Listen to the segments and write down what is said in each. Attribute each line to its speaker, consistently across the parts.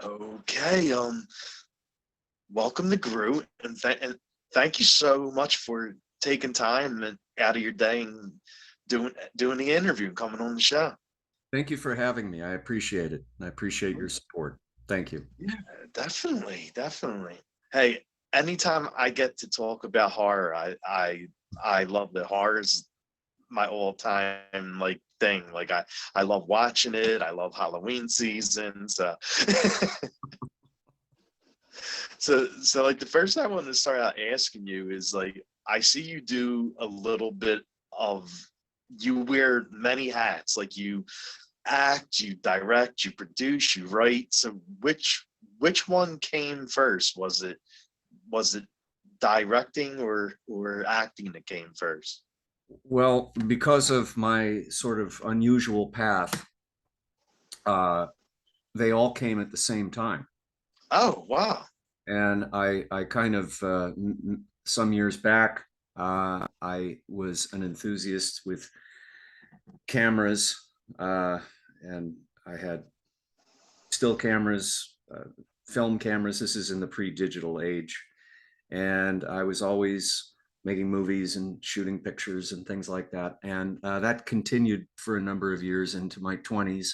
Speaker 1: Okay, welcome to Grue, and thank you so much for taking time out of your day and doing the interview and coming on the show.
Speaker 2: Thank you for having me. I appreciate it. I appreciate your support. Thank you.
Speaker 1: Yeah, definitely, definitely. Hey, anytime I get to talk about horror, I love the horrors. My all-time like thing. Like I love watching it. I love Halloween season. So so like the first thing I wanted to start out asking you is like I see you do a little bit of you wear many hats. Like you act, you direct, you produce, you write. So which one came first? Was it directing or acting that came first?
Speaker 2: Well, because of my sort of unusual path, uh, they all came at the same time.
Speaker 1: Oh wow.
Speaker 2: And I kind of, some years back, I was an enthusiast with cameras, and I had still cameras, film cameras. This is in the pre-digital age. And I was always making movies and shooting pictures and things like that. And that continued for a number of years into my 20s.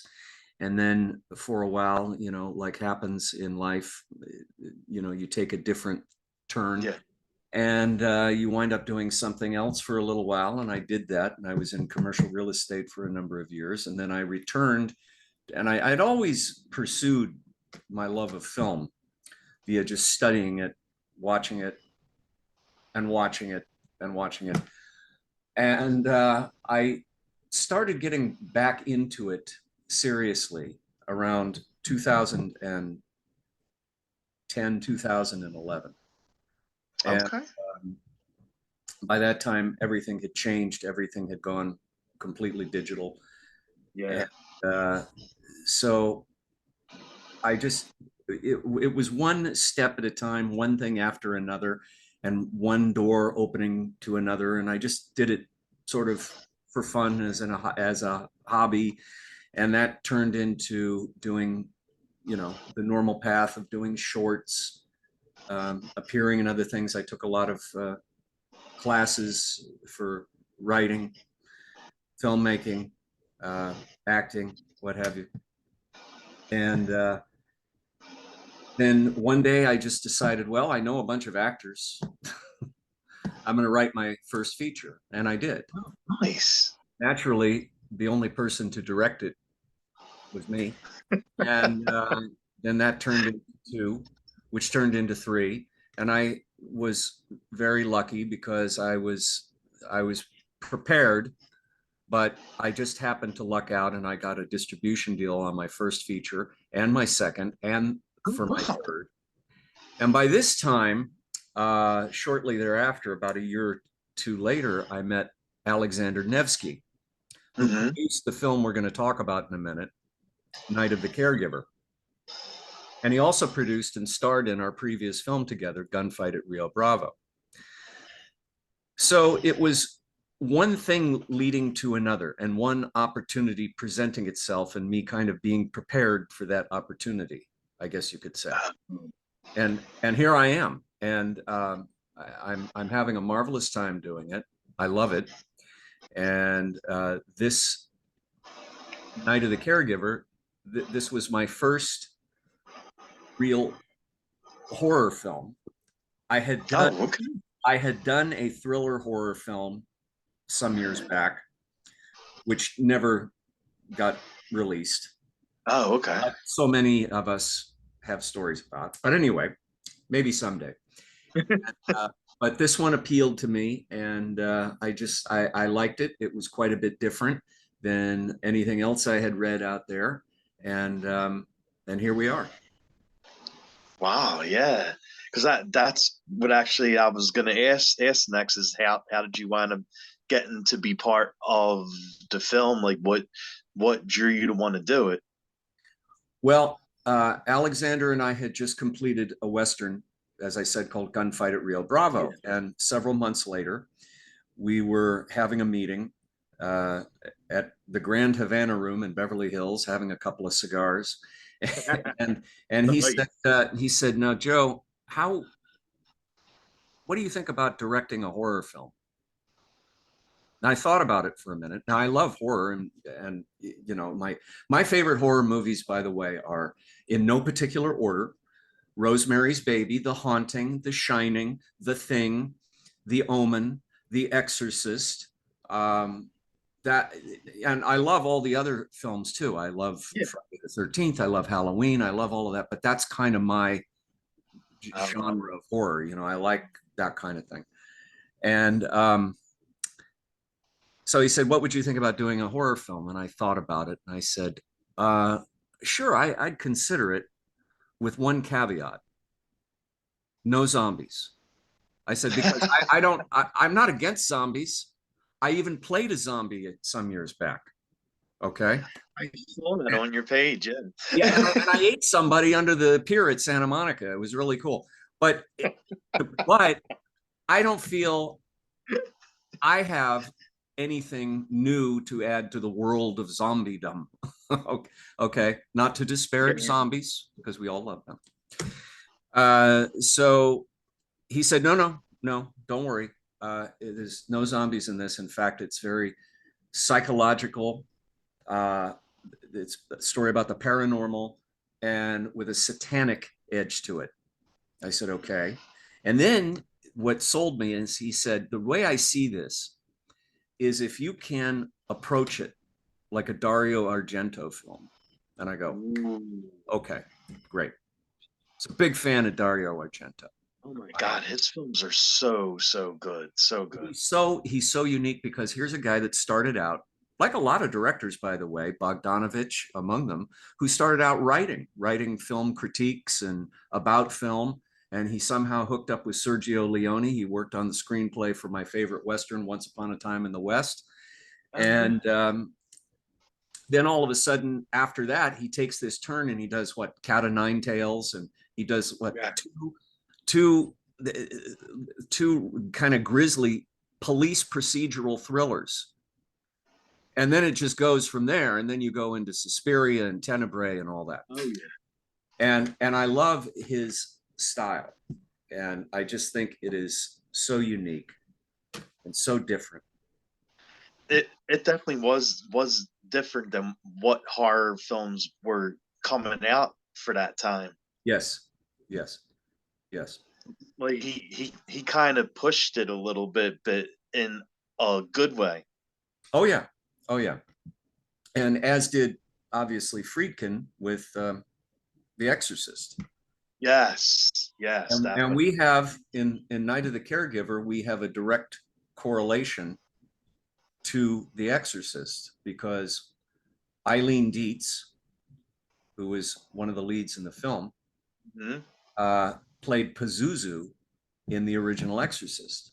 Speaker 2: And then for a while, like happens in life, you take a different turn
Speaker 1: Yeah.
Speaker 2: and you wind up doing something else for a little while. And I did that. And I was in commercial real estate for a number of years. And then I returned, and I'd always pursued my love of film via just studying it, watching it, and watching it and watching it. And I started getting back into it seriously around 2010, 2011. And
Speaker 1: Okay.
Speaker 2: by that time, everything had changed, everything had gone completely digital.
Speaker 1: Yeah.
Speaker 2: And uh, so I just, it was one step at a time, one thing after another, and one door opening to another. And I just did it sort of for fun as a hobby. And that turned into doing, the normal path of doing shorts, appearing in other things. I took a lot of classes for writing, filmmaking, uh, acting, what have you. And then one day I just decided, well, I know a bunch of actors. I'm going to write my first feature. And I did.
Speaker 1: Oh, nice.
Speaker 2: Naturally, the only person to direct it was me. And then that turned into two, which turned into three. And I was very lucky because I was prepared, but I just happened to luck out and I got a distribution deal on my first feature and my second and
Speaker 1: Oh,
Speaker 2: for my
Speaker 1: wow.
Speaker 2: third. And by this time, shortly thereafter, about a year or two later, I met Alexander Nevsky, who
Speaker 1: Hmm.
Speaker 2: produced the film we're going to talk about in a minute, Night of the Caregiver. And he also produced and starred in our previous film together, Gunfight at Rio Bravo. So it was one thing leading to another and one opportunity presenting itself and me kind of being prepared for that opportunity, I guess you could say. And here I am, and I'm having a marvelous time doing it. I love it, and this Night of the Caregiver, this was my first real horror film. I had done
Speaker 1: Oh, okay.
Speaker 2: I had done a thriller horror film some years back, which never got released.
Speaker 1: Oh, okay.
Speaker 2: So many of us have stories about, but anyway, maybe someday. Uh, but this one appealed to me, and I liked it. It was quite a bit different than anything else I had read out there, and here we are.
Speaker 1: Wow, yeah. Because that's what actually I was gonna ask next is how did you wind up getting to be part of the film? Like what drew you to want to do it?
Speaker 2: Well, Alexander and I had just completed a Western, as I said, called Gunfight at Rio Bravo.
Speaker 1: Yeah.
Speaker 2: And several months later, we were having a meeting uh, at the Grand Havana Room in Beverly Hills, having a couple of cigars, and he said, "Now, Joe, what do you think about directing a horror film?" And I thought about it for a minute. Now, I love horror, and you know, my favorite horror movies, by the way, are in no particular order: Rosemary's Baby, The Haunting, The Shining, The Thing, The Omen, The Exorcist. Um, that and I love all the other films too. I love
Speaker 1: Yeah.
Speaker 2: Friday the 13th. I love Halloween. I love all of that. But that's kind of my
Speaker 1: Um,
Speaker 2: genre of horror. You know, I like that kind of thing. And so he said, "What would you think about doing a horror film?" And I thought about it, and I said, uh, "Sure, I'd consider it, with one caveat: no zombies." I said, because I don't, I'm not against zombies. I even played a zombie some years back. Okay.
Speaker 1: I saw that on your page.
Speaker 2: Yeah.
Speaker 1: Yeah.
Speaker 2: And I ate somebody under the pier at Santa Monica. It was really cool. But, but I don't feel I have anything new to add to the world of zombiedom. Okay. Not to disparage zombies, because we all love them. So he said, no, don't worry. There's no zombies in this. In fact, it's very psychological. Uh, it's a story about the paranormal and with a satanic edge to it. I said, okay. And then what sold me is he said, the way I see this is if you can approach it like a Dario Argento film. And I go,
Speaker 1: Ooh.
Speaker 2: okay, great. So big fan of Dario Argento.
Speaker 1: Oh my God, his films are so, so good. So good.
Speaker 2: He's so unique because here's a guy that started out like a lot of directors, by the way, Bogdanovich among them, who started out writing film critiques and about film. And he somehow hooked up with Sergio Leone. He worked on the screenplay for my favorite Western, Once Upon a Time in the West.
Speaker 1: Oh yeah.
Speaker 2: And then all of a sudden, after that, he takes this turn and he does what, Cat of Nine Tails, and he does what,
Speaker 1: Yeah.
Speaker 2: two two kind of grisly police procedural thrillers, and then it just goes from there, and then you go into Suspiria and Tenebrae and all that.
Speaker 1: Oh yeah.
Speaker 2: And I love his style, and I just think it is so unique and so different.
Speaker 1: It definitely was different than what horror films were coming out for that time.
Speaker 2: Yes, yes, yes.
Speaker 1: Like he kind of pushed it a little bit, but in a good way.
Speaker 2: Oh yeah, oh yeah. And as did obviously Friedkin with The Exorcist.
Speaker 1: Yes, yes,
Speaker 2: And
Speaker 1: definitely.
Speaker 2: we have in Night of the Caregiver, we have a direct correlation to The Exorcist, because Eileen Dietz, who is one of the leads in the film,
Speaker 1: Hmm.
Speaker 2: played Pazuzu in the original Exorcist,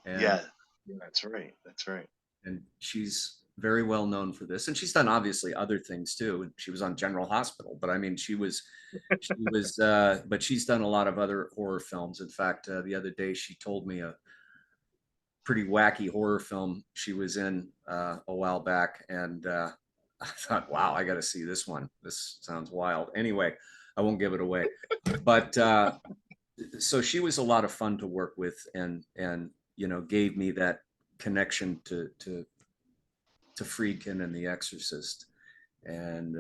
Speaker 2: and
Speaker 1: Yeah, yeah, that's right. That's right.
Speaker 2: she's very well known for this, and she's done obviously other things too. She was on General Hospital, but I mean, but she's done a lot of other horror films. In fact, the other day she told me a pretty wacky horror film she was in a while back, and I thought, wow, I got to see this one. This sounds wild. Anyway, I won't give it away, but so she was a lot of fun to work with, and gave me that connection to Friedkin and The Exorcist, and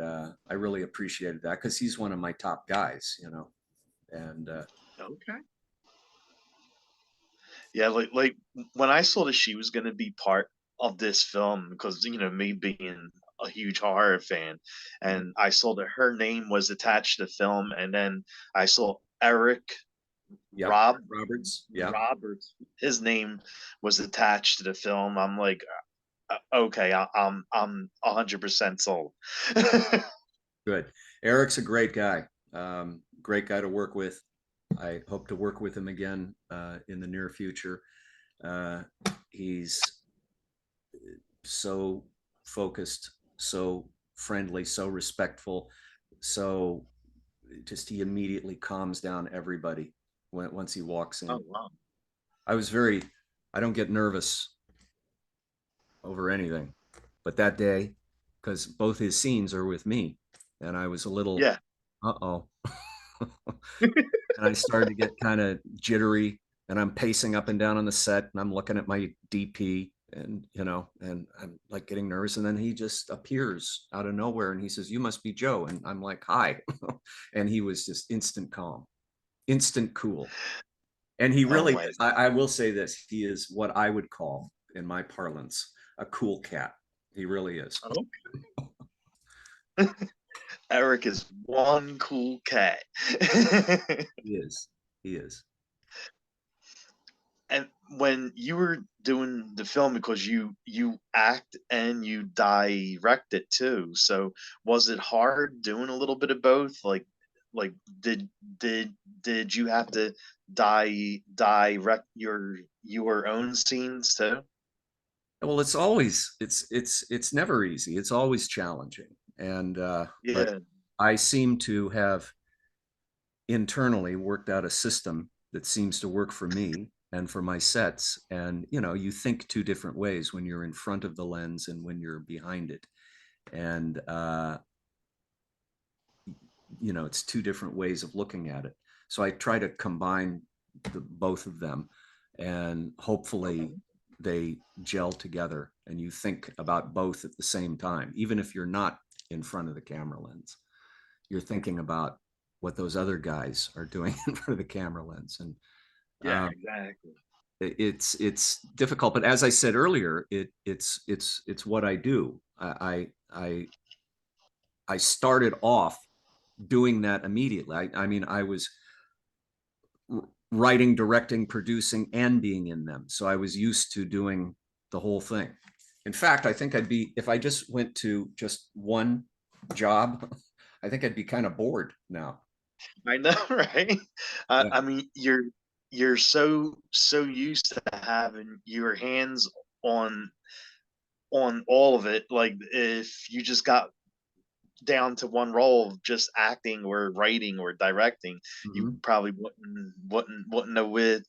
Speaker 2: I really appreciated that because he's one of my top guys. And
Speaker 1: Okay. Yeah, like when I saw that she was going to be part of this film, because me being a huge horror fan, and I saw that her name was attached to the film, and then I saw Eric
Speaker 2: yep,
Speaker 1: Rob
Speaker 2: Roberts, yeah,
Speaker 1: Roberts, his name was attached to the film. I'm like, okay, I'm 100% sold.
Speaker 2: good. Eric's a great guy to work with. I hope to work with him again in the near future. Uh, he's so focused, so friendly, so respectful, so just he immediately calms down everybody once he walks
Speaker 1: Oh
Speaker 2: in.
Speaker 1: wow.
Speaker 2: I was very, I don't get nervous. over anything. But that day, because both his scenes are with me, and I was a little,
Speaker 1: Yeah.
Speaker 2: uh-oh. And I started to get kind of jittery, and I'm pacing up and down on the set, and I'm looking at my DP, and and I'm like getting nervous, and then he just appears out of nowhere, and he says, "You must be Joe," and I'm like, "Hi," and he was just instant calm, instant cool, and he
Speaker 1: Oh
Speaker 2: really
Speaker 1: my.
Speaker 2: is. I will say this: he is what I would call, in my parlance, a cool cat. He really is.
Speaker 1: Oh. Eric is one cool cat.
Speaker 2: He is. He is.
Speaker 1: And when you were doing the film, because you act and you direct it too, so was it hard doing a little bit of both? Like did did did you have to direct your own scenes too?
Speaker 2: Well, it's always it's never easy. It's always challenging. And but
Speaker 1: Yeah.
Speaker 2: I seem to have internally worked out a system that seems to work for me and for my sets. And you think two different ways when you're in front of the lens and when you're behind it. And it's two different ways of looking at it. So I try to combine both of them, and hopefully
Speaker 1: Okay.
Speaker 2: they gel together and you think about both at the same time. Even if you're not in front of the camera lens, you're thinking about what those other guys are doing in front of the camera lens. And
Speaker 1: Yeah, exactly.
Speaker 2: it's difficult, but as I said earlier, it's what I do. I started off doing that immediately. I mean, I was writing, directing, producing, and being in them. So I was used to doing the whole thing. In fact, I think I'd be, if I just went to just one job, I think I'd be kind of bored now.
Speaker 1: I know, right?
Speaker 2: Yeah.
Speaker 1: I mean, you're so used to having your hands on all of it. Like if you just got down to one role of just acting or writing or directing, you
Speaker 2: Mhm.
Speaker 1: probably wouldn't know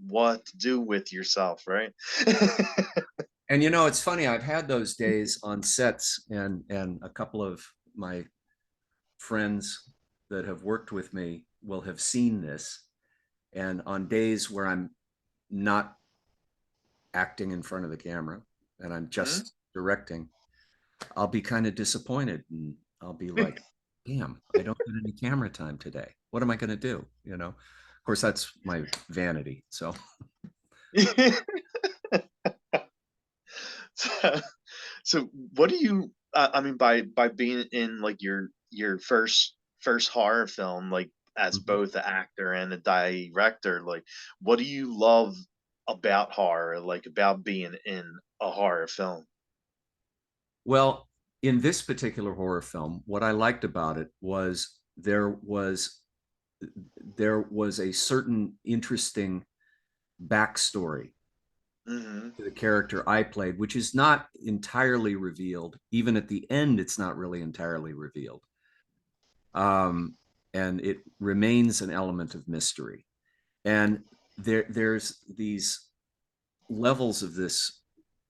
Speaker 1: what to do with yourself, right?
Speaker 2: And it's funny. I've had those days on sets, and a couple of my friends that have worked with me will have seen this. And on days where I'm not acting in front of the camera and I'm
Speaker 1: Mhm.
Speaker 2: just directing, I'll be kind of disappointed, and I'll be like, damn, I don't get any camera time today. What am I going to do? Of course, that's my vanity. So,
Speaker 1: so, so what do you I mean by being in like your first horror film, like as
Speaker 2: mhm.
Speaker 1: both an actor and a director, like what do you love about horror, like about being in a horror film?
Speaker 2: Well, in this particular horror film, what I liked about it was there was a certain interesting backstory
Speaker 1: Hmm.
Speaker 2: to the character I played, which is not entirely revealed. Even at the end, it's not really entirely revealed. Um, and it remains an element of mystery. And there's these levels of this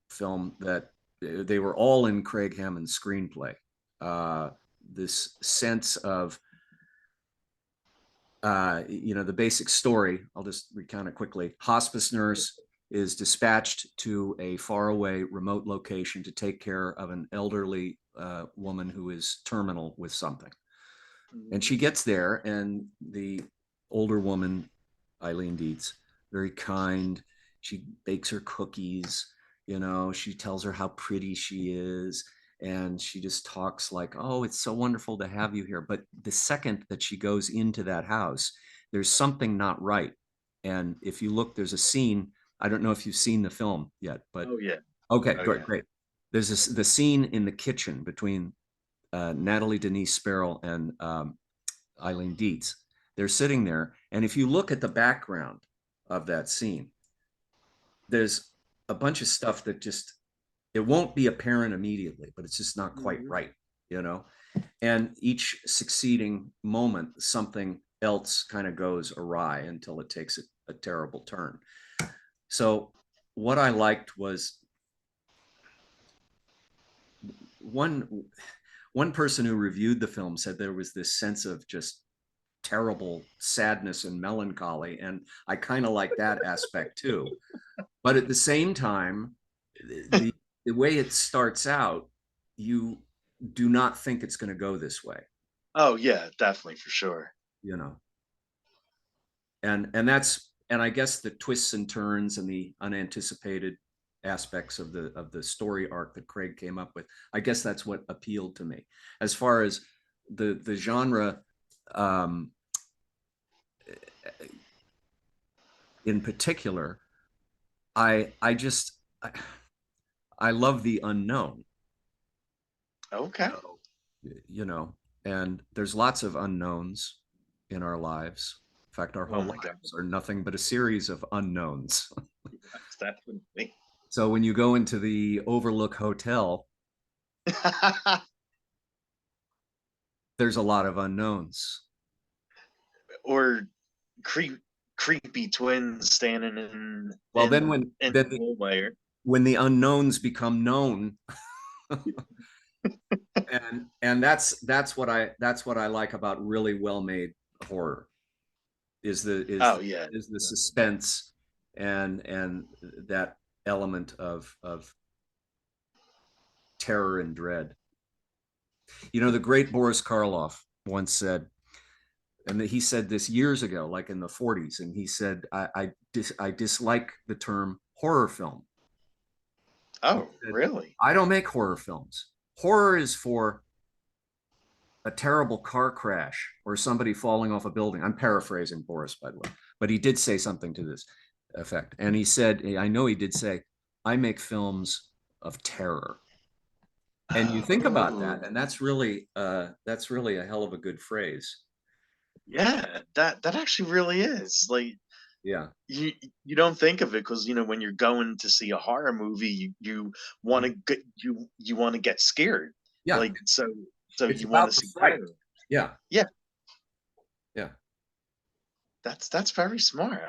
Speaker 2: film that they were all in Craig Hammond's screenplay. Uh, this sense of the basic story. I'll just recount it quickly. Hospice nurse is dispatched to a faraway remote location to take care of an elderly woman who is terminal with something. And
Speaker 1: Hmm.
Speaker 2: she gets there, and the older woman, Eileen Dietz, very kind. She bakes her cookies. She tells her how pretty she is. And she just talks like, oh, it's so wonderful to have you here. But the second that she goes into that house, there's something not right. And if you look, there's a scene. I don't know if you've seen the film yet, but
Speaker 1: Oh yeah.
Speaker 2: okay,
Speaker 1: Oh
Speaker 2: great,
Speaker 1: yeah.
Speaker 2: great. There's the scene in the kitchen between Natalie Denise Sparrow and Eileen Dietz. They're sitting there, and if you look at the background of that scene, there's a bunch of stuff that just it won't be apparent immediately, but it's just not quite
Speaker 1: Hmm.
Speaker 2: right, you know. And each succeeding moment, something else kind of goes awry until it takes a terrible turn. So what I liked was one person who reviewed the film said there was this sense of just terrible sadness and melancholy, and I kind of like that aspect too. But at the same time, the the way it starts out, you do not think it's going to go this way,
Speaker 1: Oh yeah, definitely for sure.
Speaker 2: you know. And I guess the twists and turns and the unanticipated aspects of the story arc that Craig came up with, I guess that's what appealed to me. As far as the genre, um, in particular, I just I love the unknown.
Speaker 1: Okay.
Speaker 2: So, you know, and there's lots of unknowns in our lives. In fact, our
Speaker 1: Oh
Speaker 2: whole
Speaker 1: my God.
Speaker 2: lives are nothing but a series of unknowns.
Speaker 1: That's definitely.
Speaker 2: So when you go into the Overlook Hotel, there's a lot of unknowns.
Speaker 1: Or creep, creepy twins standing in
Speaker 2: Well, then when
Speaker 1: in
Speaker 2: then
Speaker 1: the hallway.
Speaker 2: when the unknowns become known, and that's what I like about really well made horror is the
Speaker 1: Oh yeah.
Speaker 2: is the suspense and that element of terror and dread. You know, the great Boris Karloff once said, and he said this years ago, like in the 40s, and he said, I dislike the term horror film. He
Speaker 1: Oh
Speaker 2: said,
Speaker 1: really?
Speaker 2: I don't make horror films. Horror is for a terrible car crash or somebody falling off a building. I'm paraphrasing Boris, by the way, but he did say something to this effect. And he said, I know he did say, I make films of terror. And you think about that,
Speaker 1: Oh
Speaker 2: and that's really a hell of a good phrase.
Speaker 1: yeah. That actually really is like
Speaker 2: Yeah.
Speaker 1: you you don't think of it because when you're going to see a horror movie, you want to get you want to get scared,
Speaker 2: Yeah.
Speaker 1: like so
Speaker 2: It's
Speaker 1: you want to
Speaker 2: about the
Speaker 1: see
Speaker 2: fright.
Speaker 1: terror.
Speaker 2: Yeah.
Speaker 1: Yeah,
Speaker 2: Yeah.
Speaker 1: that's very smart.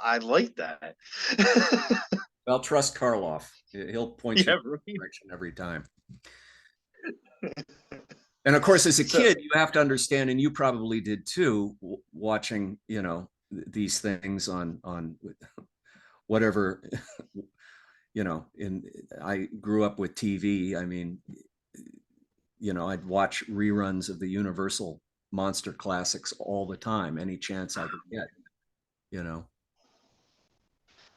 Speaker 1: I like that.
Speaker 2: Well, trust Karloff. He'll point you
Speaker 1: Yeah,
Speaker 2: in the
Speaker 1: right.
Speaker 2: direction every time. And of course, as a
Speaker 1: So
Speaker 2: kid, you have to understand, and you probably did too, watching, these things on whatever, in I grew up with TV. I mean, I'd watch reruns of the Universal monster classics all the time, any chance I could get, you know.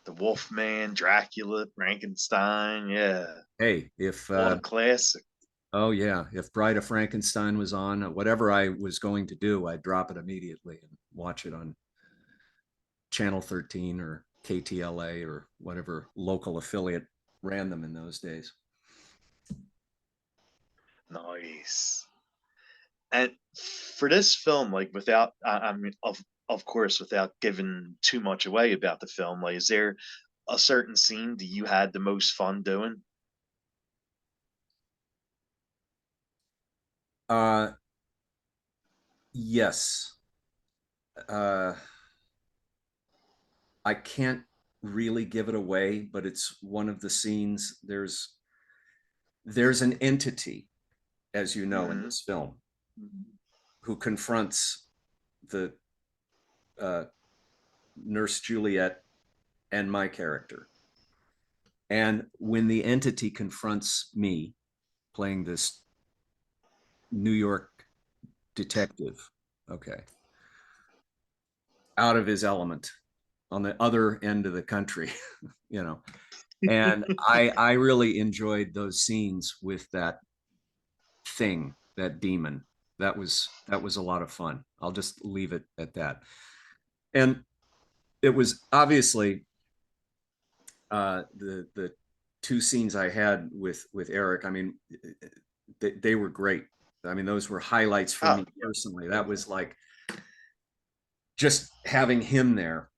Speaker 1: the Wolfman, Dracula, Frankenstein, yeah,
Speaker 2: Hey, if
Speaker 1: all the classic.
Speaker 2: oh yeah, if Bride of Frankenstein was on, whatever I was going to do, I'd drop it immediately and watch it on Channel 13 or KTLA or whatever local affiliate ran them in those days.
Speaker 1: Nice. And for this film, like without, I mean, of course, without giving too much away about the film, like, is there a certain scene that you had the most fun doing?
Speaker 2: Uh, yes. Uh, I can't really give it away, but it's one of the scenes. There's an entity, as you know, in
Speaker 1: Hmm.
Speaker 2: this film, who confronts the uh, nurse Juliet and my character. And when the entity confronts me, playing this New York detective, okay, out of his element on the other end of the country, you know, and I really enjoyed those scenes with that thing, that demon. That was a lot of fun. I'll just leave it at that. And it was obviously the two scenes I had with Eric. I mean, they were great. I mean, those were highlights for
Speaker 1: Oh
Speaker 2: me
Speaker 1: yeah,
Speaker 2: personally. That was like just having him there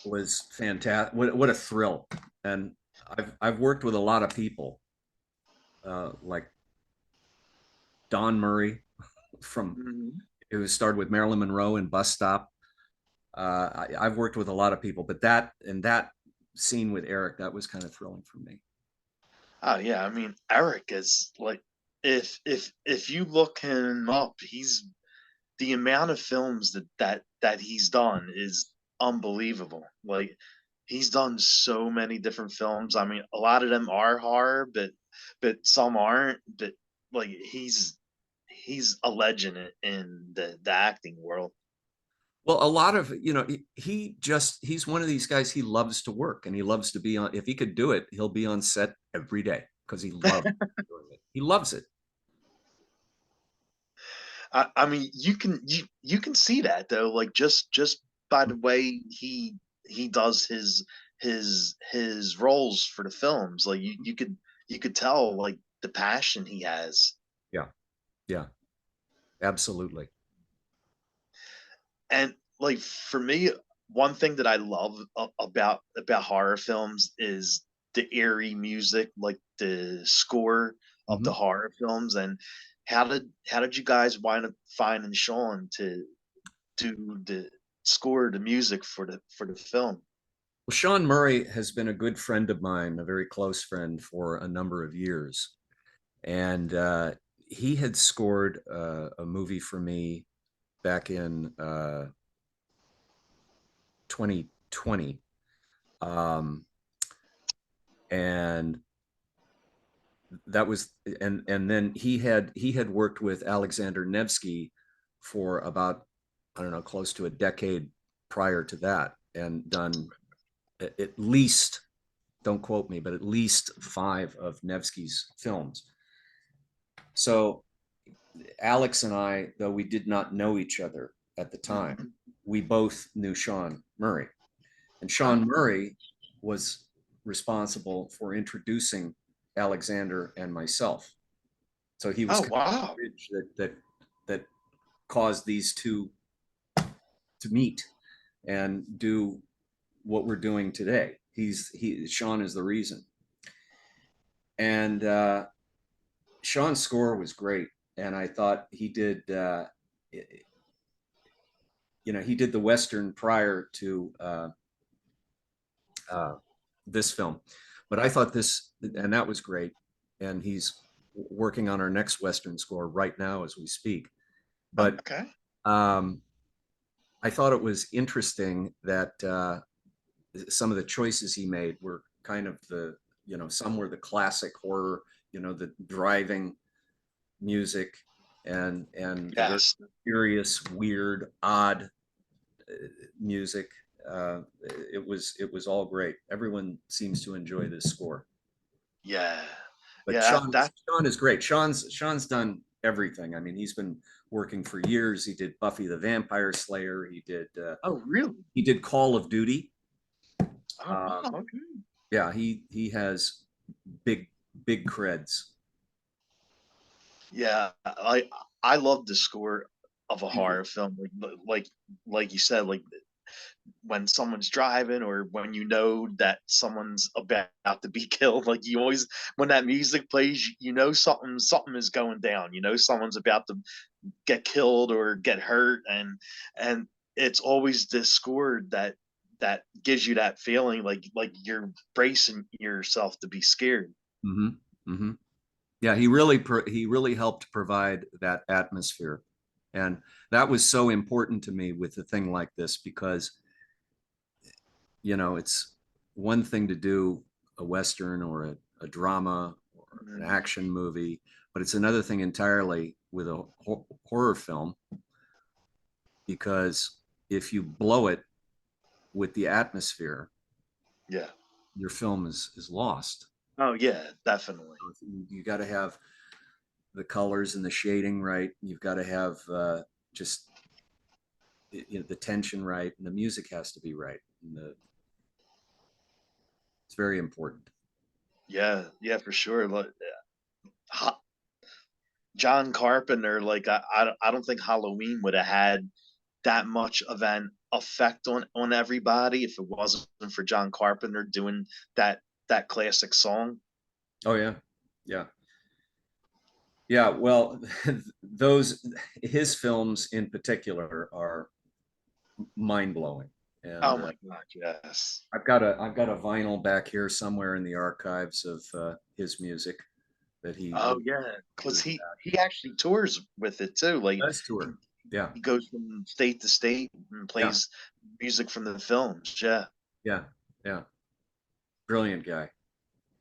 Speaker 2: was fantastic. What a thrill! And I've worked with a lot of people, like Don Murray from
Speaker 1: hmm,
Speaker 2: who started with Marilyn Monroe and Bus Stop. I've worked with a lot of people, but that scene with Eric, that was kind of thrilling for me.
Speaker 1: Oh yeah, I mean Eric is like, if you look him up, he's the amount of films that he's done is unbelievable. Like he's done so many different films. I mean, a lot of them are horror, but some aren't. But like he's a legend in the acting world.
Speaker 2: Well, a lot of, he's one of these guys, he loves to work and he loves to be on, if he could do it, he'll be on set every day because he loves doing it. He loves it.
Speaker 1: I mean, you can see that though, like just by the way he does his roles for the films. Like you could tell like the passion he has.
Speaker 2: Yeah. Yeah, absolutely.
Speaker 1: And like for me, one thing that I love about horror films is the eerie music, like the score of the
Speaker 2: Mhm.
Speaker 1: horror films. And how did you guys wind up finding Sean to do the score, the music for the film?
Speaker 2: Well, Sean Murray has been a good friend of mine, a very close friend for a number of years. And he had scored a movie for me back in 2020. Um, and that was and then he had worked with Alexander Nevsky for about, I don't know, close to a decade prior to that, and done at least, don't quote me, but at least five of Nevsky's films. So Alex and I, though we did not know each other at the time,
Speaker 1: Mhm.
Speaker 2: we both knew Sean Murray. And Sean
Speaker 1: Oh,
Speaker 2: Murray was responsible for introducing Alexander and myself. So he was
Speaker 1: oh
Speaker 2: kind of
Speaker 1: wow.
Speaker 2: the bridge that caused these two to meet and do what we're doing today. Sean is the reason. And Sean's score was great, and I thought he did. He did the western prior to uh, this film, but I thought this, and that was great. And he's working on our next western score right now as we speak.
Speaker 1: Oh,
Speaker 2: But
Speaker 1: okay.
Speaker 2: um, I thought it was interesting that some of the choices he made were kind of some were the classic horror, the driving music, and the very
Speaker 1: Yes.
Speaker 2: curious, weird, odd music. It was all great. Everyone seems to enjoy this score.
Speaker 1: Yeah.
Speaker 2: But
Speaker 1: Yeah.
Speaker 2: Sean is great. Sean's done everything. I mean, he's been working for years. He did Buffy the Vampire Slayer.
Speaker 1: Oh, really?
Speaker 2: He did Call of Duty.
Speaker 1: Oh,
Speaker 2: Uh,
Speaker 1: wow. Okay.
Speaker 2: yeah, he has big big creds.
Speaker 1: Yeah. I love the score of a
Speaker 2: You do.
Speaker 1: horror film. Like like you said, like when someone's driving or when you know that someone's about to be killed, like you always, when that music plays, you know something is going down, you know someone's about to get killed or get hurt. And it's always this score that gives you that feeling like you're bracing yourself to be scared.
Speaker 2: Hmm. Hmm. Yeah, he really helped provide that atmosphere, and that was so important to me with a thing like this because it's one thing to do a western or a drama or an
Speaker 1: Mhm.
Speaker 2: action movie, but it's another thing entirely with a horror film, because if you blow it with the atmosphere,
Speaker 1: Yeah.
Speaker 2: your film is lost.
Speaker 1: Oh yeah, definitely.
Speaker 2: You got to have the colors and the shading right. You've got to have just the tension right, and the music has to be right. It's very important.
Speaker 1: Yeah, yeah, for sure. Like John Carpenter, like I don't think Halloween would have had that much of an effect on everybody if it wasn't for John Carpenter doing that classic song.
Speaker 2: Oh yeah, yeah, yeah. Well, those his films in particular are mind blowing. And
Speaker 1: Oh my God, yes.
Speaker 2: I've got a vinyl back here somewhere in the archives of his music that he
Speaker 1: Oh
Speaker 2: wrote
Speaker 1: yeah, because
Speaker 2: years
Speaker 1: he actually tours with it too. Like
Speaker 2: does
Speaker 1: he,
Speaker 2: tour. Yeah,
Speaker 1: he goes from state to state and
Speaker 2: yeah,
Speaker 1: plays music from the films. Yeah.
Speaker 2: yeah, yeah. Brilliant guy.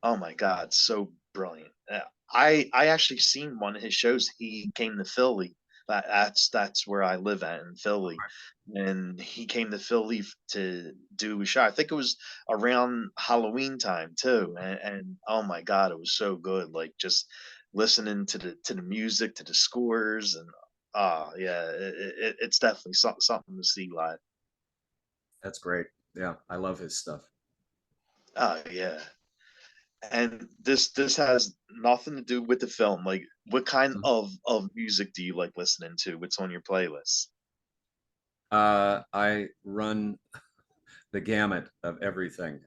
Speaker 1: Oh my God, so brilliant. I actually seen one of his shows. He came to Philly. That's where I live at in Philly, and he came to Philly to do a show. I think it was around Halloween time too, and oh my God, it was so good. Like just listening to the music, to the scores, and yeah, it's definitely something to see live.
Speaker 2: That's great. Yeah, I love his stuff.
Speaker 1: Oh yeah. And this has nothing to do with the film. Like, what kind
Speaker 2: Mhm.
Speaker 1: of music do you like listening to? What's on your playlist?
Speaker 2: I run the gamut of everything.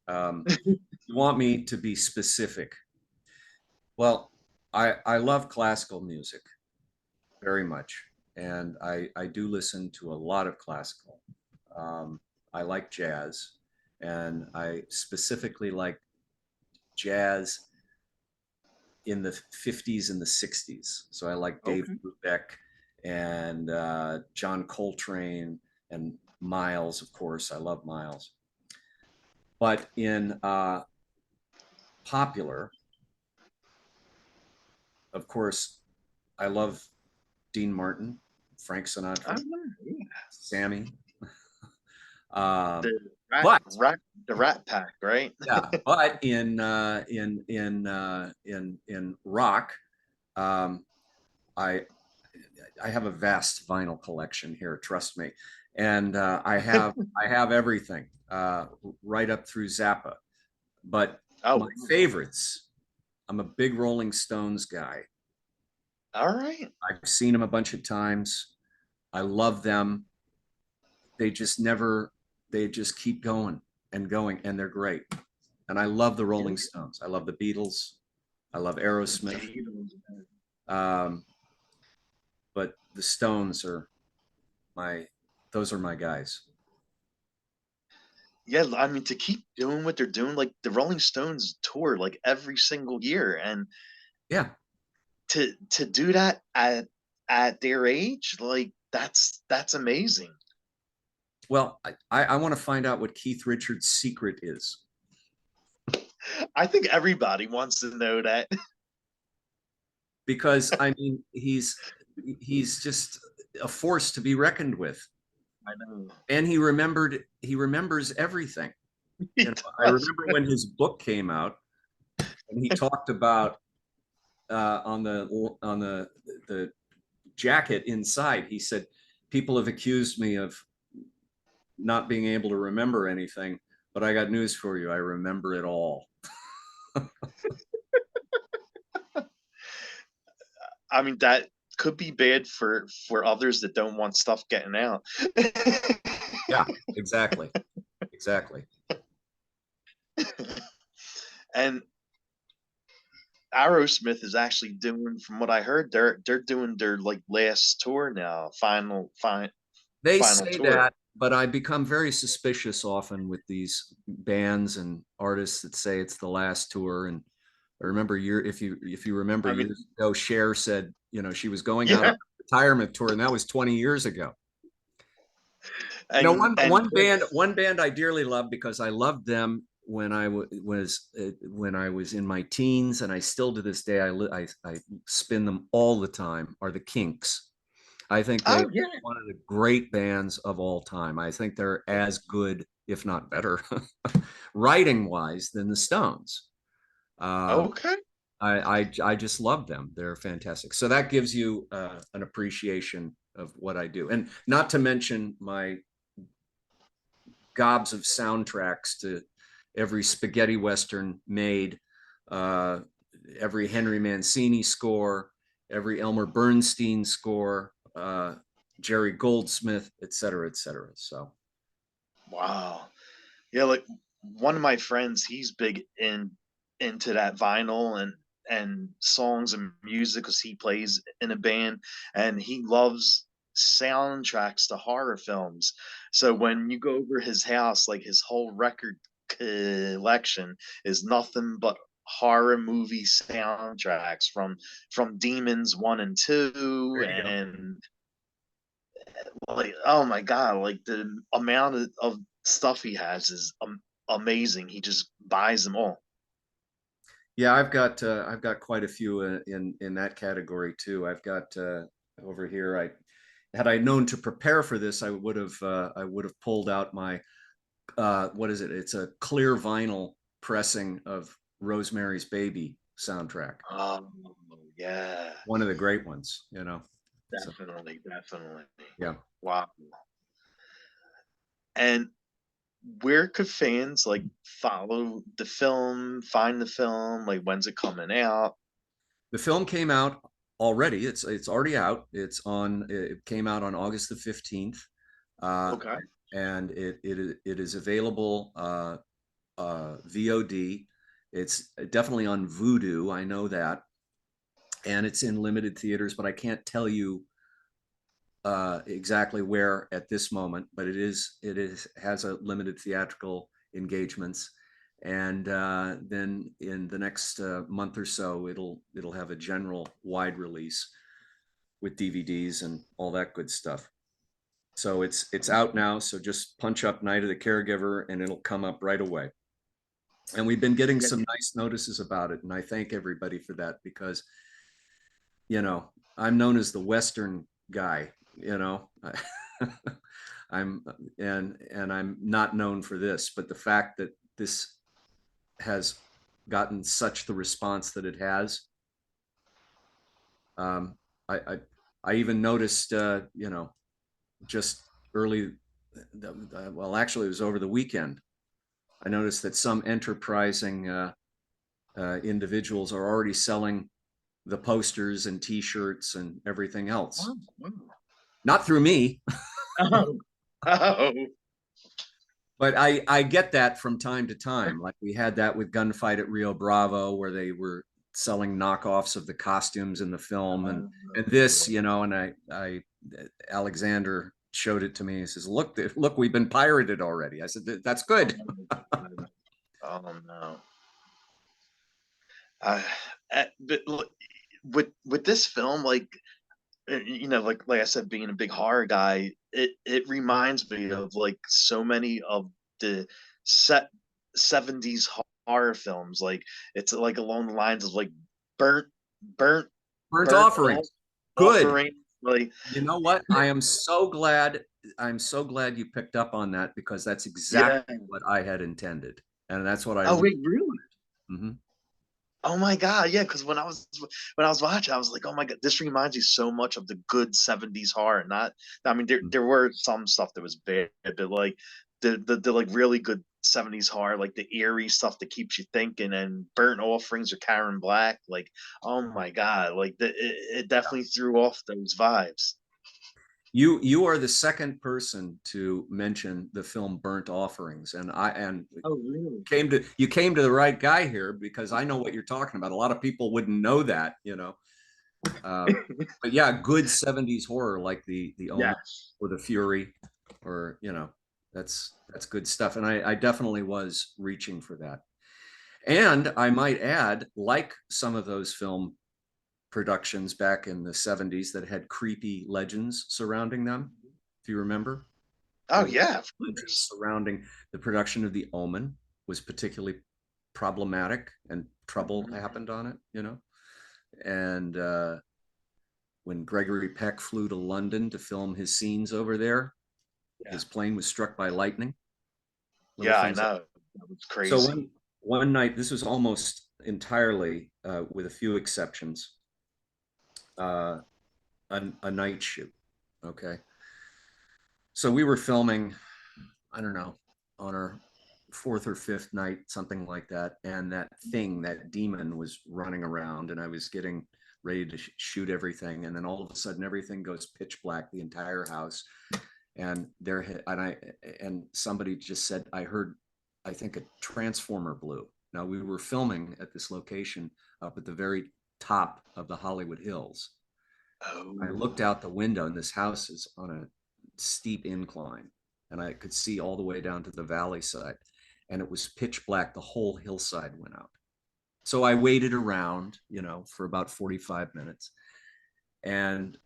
Speaker 2: You want me to be specific? Well, I love classical music very much, and I do listen to a lot of classical. Um, I like jazz, and I specifically like jazz in the 50s and the 60s. So I like Dave
Speaker 1: Okay.
Speaker 2: Brubeck and John Coltrane and Miles, of course. I love Miles. But in popular, of course, I love Dean Martin, Frank
Speaker 1: Oh,
Speaker 2: Sinatra,
Speaker 1: yeah.
Speaker 2: Sammy. Um,
Speaker 1: The rat,
Speaker 2: but
Speaker 1: rat, the Rat Pack, right?
Speaker 2: yeah, but in rock, um, I I have a vast vinyl collection here. Trust me, and I have everything right up through Zappa. But
Speaker 1: Oh,
Speaker 2: my favorites, I'm a big Rolling Stones guy.
Speaker 1: all right.
Speaker 2: I've seen them a bunch of times. I love them. They just never, they just keep going and going, and they're great. And I love the
Speaker 1: Yeah,
Speaker 2: Rolling Stones. I love the Beatles. I love
Speaker 1: the
Speaker 2: Aerosmith.
Speaker 1: Beatles.
Speaker 2: Um, but the Stones are my, those are my guys.
Speaker 1: Yeah, I mean to keep doing what they're doing, like the Rolling Stones tour like every single year, and
Speaker 2: Yeah.
Speaker 1: to do that at their age, like that's amazing.
Speaker 2: Well, I want to find out what Keith Richards' secret is
Speaker 1: I think everybody wants to know that.
Speaker 2: because I mean he's just a force to be reckoned with,
Speaker 1: I know.
Speaker 2: and he remembers everything.
Speaker 1: He
Speaker 2: You know, I
Speaker 1: does.
Speaker 2: remember when his book came out, and he talked about on the jacket inside. He said, "People have accused me of not being able to remember anything, but I got news for you. I remember it all."
Speaker 1: I mean, that could be bad for others that don't want stuff getting out.
Speaker 2: Yeah, exactly, exactly.
Speaker 1: And Aerosmith is actually doing, from what I heard, they're doing their like last tour now,
Speaker 2: They
Speaker 1: final
Speaker 2: say
Speaker 1: tour.
Speaker 2: that, but I become very suspicious often with these bands and artists that say it's the last tour. And I remember if you remember
Speaker 1: I mean,
Speaker 2: years ago, Cher said, she was going out on
Speaker 1: yeah,
Speaker 2: a retirement tour, and that was 20 years ago.
Speaker 1: and
Speaker 2: One band I dearly love because I loved them when I was in my teens, and I still to this day I spin them all the time. Are the Kinks? I think they
Speaker 1: oh
Speaker 2: are
Speaker 1: yeah,
Speaker 2: one of the great bands of all time. I think they're as good, if not better, writing wise than the Stones. Uh,
Speaker 1: okay,
Speaker 2: I just love them. They're fantastic. So that gives you an appreciation of what I do, and not to mention my gobs of soundtracks to every spaghetti western made, uh, every Henry Mancini score, every Elmer Bernstein score, Jerry Goldsmith, et cetera, et cetera. So
Speaker 1: wow, yeah. Like one of my friends, he's big into that vinyl and songs and music because he plays in a band, and he loves soundtracks to horror films. So when you go over his house, like his whole record collection is nothing but horror movie soundtracks from Demons 1 and 2,
Speaker 2: There you go.
Speaker 1: and like, oh my god, like the amount of stuff he has is amazing. He just buys them all.
Speaker 2: Yeah, I've got quite a few in that category too. I've got over here. I had I known to prepare for this, I would have pulled out my what is it? It's a clear vinyl pressing of Rosemary's Baby soundtrack.
Speaker 1: Oh yeah,
Speaker 2: One of the great ones, you know. So
Speaker 1: definitely, definitely.
Speaker 2: yeah.
Speaker 1: Wow. And where could fans like follow the film, find the film? Like, when's it coming out?
Speaker 2: The film came out already. It's already out. It came out on August the 15th. Uh,
Speaker 1: Okay.
Speaker 2: and it is available VOD. It's definitely on Vudu. I know that, and it's in limited theaters, but I can't tell you exactly where at this moment. But it is has a limited theatrical engagements, and then in the next month or so, it'll have a general wide release with DVDs and all that good stuff. So it's out now. So just punch up Night of the Caregiver, and it'll come up right away. And we've been getting
Speaker 1: Yeah.
Speaker 2: some nice notices about it, and I thank everybody for that, because I'm known as the Western guy. I'm and I'm not known for this, but the fact that this has gotten such the response that it has, um, I, I I even noticed, just early, well, actually, it was over the weekend. I noticed that some enterprising individuals are already selling the posters and T-shirts and everything else.
Speaker 1: Wow, wow.
Speaker 2: Not through me,
Speaker 1: Oh, oh,
Speaker 2: but I get that from time to time. Like we had that with Gunfight at Rio Bravo, where they were selling knockoffs of the costumes in the film, and this, and I Alexander showed it to me. He says, "Look, we've been pirated already." I said, "That's good."
Speaker 1: oh no. I, but with this film, like like I said, being a big horror guy, it reminds me of like so many of the set 70s horror films. Like it's like along the lines of like burnt, burnt,
Speaker 2: Burnt
Speaker 1: burnt
Speaker 2: offerings. Good.
Speaker 1: offering. Like
Speaker 2: You know what? I am so glad. I'm so glad you picked up on that, because that's
Speaker 1: yeah.
Speaker 2: exactly what I had intended, and that's what I
Speaker 1: Oh
Speaker 2: really.
Speaker 1: wait, really?
Speaker 2: Mhm.
Speaker 1: Oh my god, yeah. Because when I was watching, I was like, oh my god, this reminds me so much of the good '70s horror. Not, I mean, there were some stuff that was bad, but like the like really good '70s horror, like the eerie stuff that keeps you thinking, and Burnt Offerings or Karen Black, like, oh my god, like it definitely threw off those vibes.
Speaker 2: You are the second person to mention the film Burnt Offerings, and
Speaker 1: Oh really?
Speaker 2: you came to the right guy here, because I know what you're talking about. A lot of people wouldn't know that. But yeah, good '70s horror like the Omen
Speaker 1: Yes.
Speaker 2: or the Fury, or that's good stuff. And I definitely was reaching for that. And I might add, like some of those film productions back in the '70s that had creepy legends surrounding them, if you remember,
Speaker 1: Oh
Speaker 2: there were
Speaker 1: yeah, of
Speaker 2: legends
Speaker 1: course.
Speaker 2: surrounding the production of The Omen was particularly problematic, and trouble
Speaker 1: Mhm.
Speaker 2: happened on it. And when Gregory Peck flew to London to film his scenes over there,
Speaker 1: Yeah.
Speaker 2: his plane was struck by lightning. Little
Speaker 1: Yeah, I
Speaker 2: things like
Speaker 1: know. That was
Speaker 2: so.
Speaker 1: crazy.
Speaker 2: One night, this was almost entirely, with a few exceptions, uh, a night shoot. Okay, so we were filming, I don't know, on our fourth or fifth night, something like that, and that demon was running around, and I was getting ready to shoot everything, and then all of a sudden everything goes pitch black, the entire house, and and somebody just said, I heard, I think a transformer blew. Now we were filming at this location up at the very top of the Hollywood Hills,
Speaker 1: Oh,
Speaker 2: I looked out the window, and this house is on a steep incline, and I could see all the way down to the valley side, and it was pitch black. The whole hillside went out. So I waited around, for about 45 minutes, and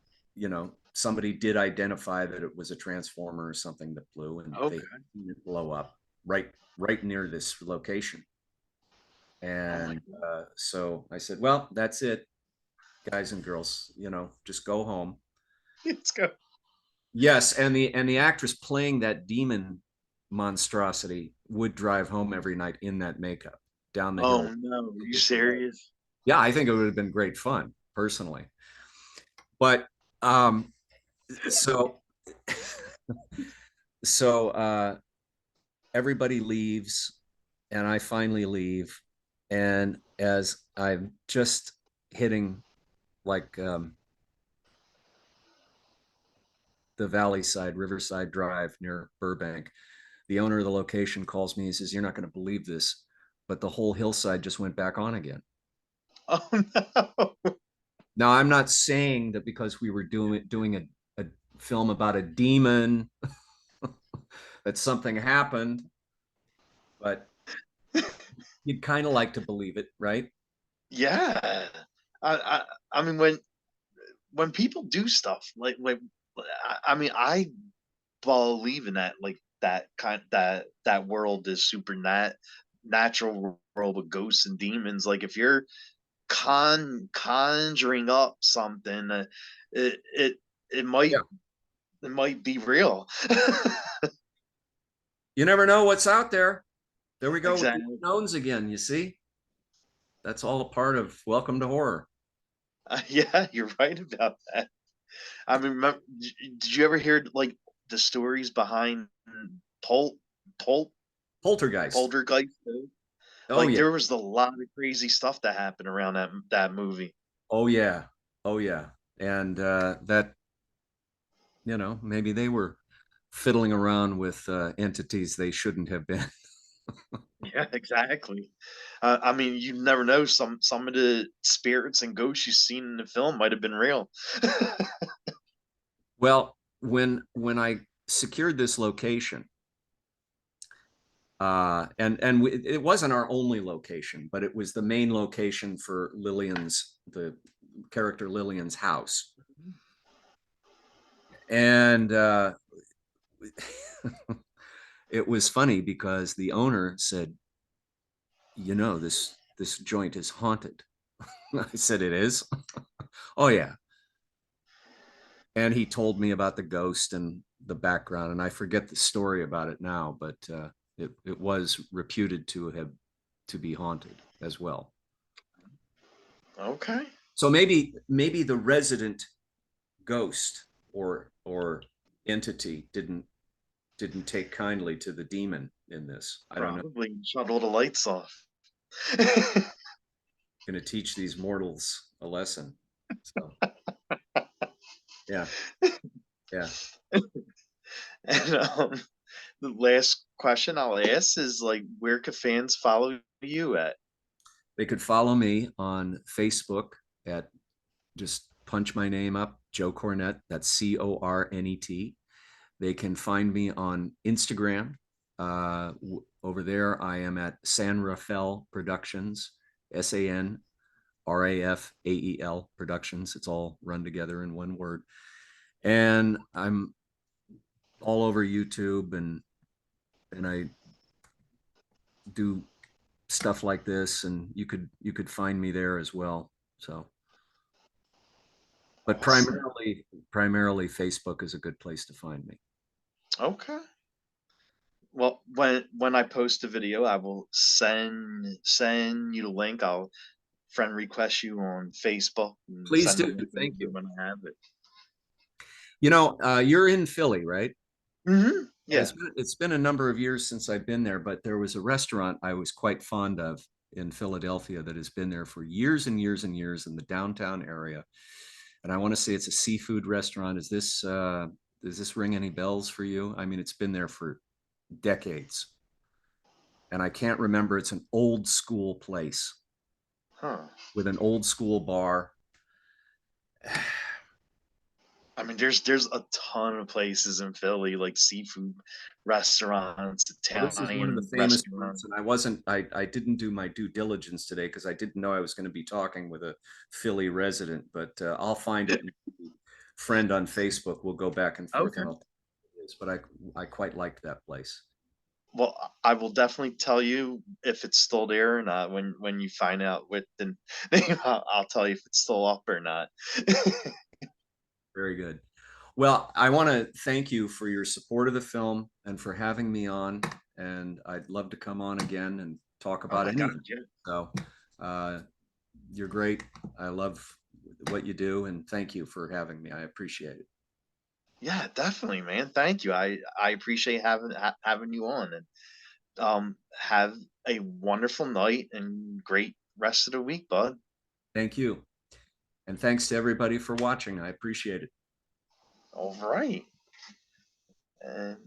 Speaker 2: somebody did identify that it was a transformer or something that blew, and they
Speaker 1: okay.
Speaker 2: seen it blow up right near this location.
Speaker 1: Oh my
Speaker 2: And
Speaker 1: God.
Speaker 2: so I said, well, that's it, guys and girls, just go home.
Speaker 1: Let's go.
Speaker 2: Yes, and the actress playing that demon monstrosity would drive home every night in that makeup down the
Speaker 1: Oh
Speaker 2: hill.
Speaker 1: no, are you
Speaker 2: With the light.
Speaker 1: serious?
Speaker 2: Yeah, I think it would have been great fun personally. But um, so so everybody leaves, and I finally leave, and as I'm just hitting like the Valley Side, Riverside Drive near Burbank, the owner of the location calls me. He says, "You're not going to believe this, but the whole hillside just went back on again."
Speaker 1: Oh no.
Speaker 2: Now, I'm not saying that because we were doing a film about a demon that something happened, but you'd kind of like to believe it, right?
Speaker 1: Yeah. I, I I mean when people do stuff like I mean I believe in that, like that world is natural world with ghosts and demons. Like if you're conjuring up something, it it it might
Speaker 2: Yeah.
Speaker 1: it might be real.
Speaker 2: You never know what's out there. There we go with the
Speaker 1: Exactly.
Speaker 2: unknowns again. You see, that's all a part of Welcome to Horror.
Speaker 1: Yeah, you're right about that. I mean, did you ever hear like the stories behind Pol Pol
Speaker 2: Poltergeist.
Speaker 1: Poltergeist too?
Speaker 2: Oh
Speaker 1: Like
Speaker 2: yeah.
Speaker 1: there was a lot of crazy stuff that happened around that movie.
Speaker 2: Oh yeah. Oh yeah. And that, maybe they were fiddling around with entities they shouldn't have been.
Speaker 1: Yeah, exactly. I mean, you never know. Some of the spirits and ghosts you've seen in the film might have been real.
Speaker 2: Well, when I secured this location, it wasn't our only location, but it was the main location for the character Lillian's house. And it was funny because the owner said, this joint is haunted. I said, it is. Oh yeah. And he told me about the ghost and the background, and I forget the story about it now, but it was reputed to be haunted as well.
Speaker 1: Okay.
Speaker 2: So maybe the resident ghost or entity didn't take kindly to the demon in this. I don't know.
Speaker 1: Probably shut all the lights off.
Speaker 2: Going to teach these mortals a lesson. So yeah, yeah.
Speaker 1: And the last question I'll ask is like, where can fans follow you at?
Speaker 2: They could follow me on Facebook at just punch my name up, Joe Cornet. That's Cornet. They can find me on Instagram. Over there, I am at San Rafael Productions, SanRafael Productions. It's all run together in one word. And I'm all over YouTube, and I do stuff like this, and you could find me there as well. So, but
Speaker 1: Awesome.
Speaker 2: primarily Facebook is a good place to find me.
Speaker 1: Okay. Well, when I post a video, I will send you the link. I'll friend request you on Facebook and
Speaker 2: Please
Speaker 1: send the
Speaker 2: do.
Speaker 1: link
Speaker 2: Thank
Speaker 1: over
Speaker 2: you.
Speaker 1: when I have it.
Speaker 2: You're in Philly, right? And
Speaker 1: Yeah.
Speaker 2: it's been a number of years since I've been there, but there was a restaurant I was quite fond of in Philadelphia that has been there for years and years and years in the downtown area. And I want to say it's a seafood restaurant. Does this ring any bells for you? I mean, it's been there for decades. And I can't remember. It's an old school place
Speaker 1: Huh.
Speaker 2: with an old school bar.
Speaker 1: I mean, there's a ton of places in Philly, like seafood restaurants,
Speaker 2: Well, this is one of the
Speaker 1: Italian
Speaker 2: famous
Speaker 1: restaurants.
Speaker 2: ones, and I didn't do my due diligence today because I didn't know I was going to be talking with a Philly resident, but I'll find it. And friend on Facebook, we'll go back and forth,
Speaker 1: Okay.
Speaker 2: and I'll tell you what it is. But I quite liked that place.
Speaker 1: Well, I will definitely tell you if it's still there or not when you find out with the name. I'll tell you if it's still up or not.
Speaker 2: Very good. Well, I want to thank you for your support of the film and for having me on. And I'd love to come on again and talk
Speaker 1: Oh
Speaker 2: about
Speaker 1: my God,
Speaker 2: anything.
Speaker 1: yeah.
Speaker 2: So uh, you're great. I love what you do, and thank you for having me. I appreciate it.
Speaker 1: Yeah, definitely, man. Thank you. I appreciate having you on, and have a wonderful night and great rest of the week, bud.
Speaker 2: Thank you. And thanks to everybody for watching. I appreciate it.
Speaker 1: All right. And